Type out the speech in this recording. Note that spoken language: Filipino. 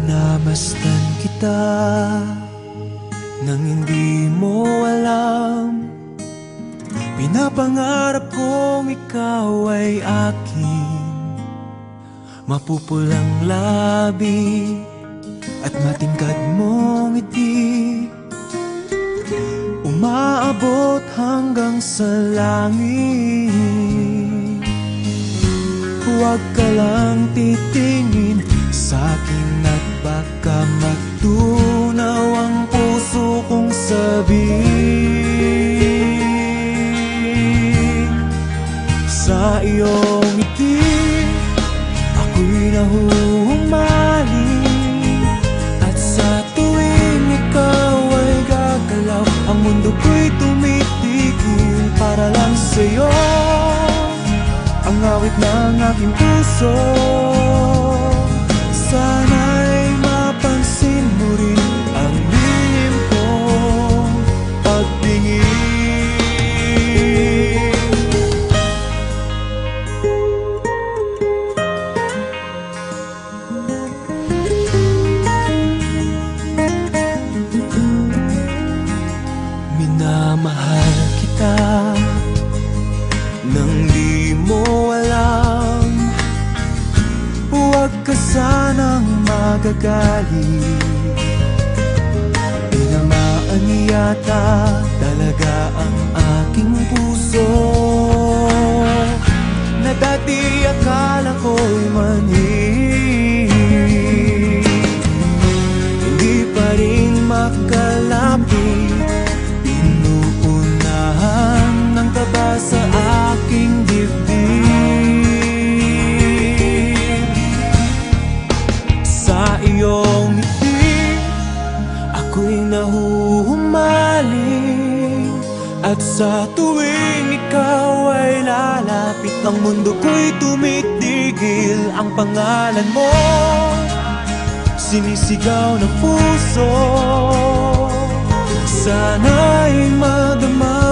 Minamasdan kita nang hindi mo alam. Pinapangarap kong ikaw ay akin. Mapupulang labi at matingkad mong ngiti, umaabot hanggang sa langit. Huwag ka lang titingin sa'kin at baka magtunaw ang puso kong sabihin. Sa iyong ngiti ako'y nahuhumaling, at sa tuwing ikaw ay gagalaw, ang mundo ko'y tumitigil para lang sa'yo. Ang awit ng aking puso, sana'y mapansin mo rin ang lihim kong pagtingin. Minamahal kita nang di mo alam. Huwag ka sanang magagalit, tinamaan yata talaga ang aking puso, na dati akala ko'y mani. Hindi pa rin makalapit, inuunahan ng kaba sa aking dibdib. Sa iyong ngiti ako'y nahuhumaling, at sa tuwing ikaw ay lalapit, ang mundo ko'y tumitigil. Ang pangalan mo sinisigaw ng puso, sana'y madama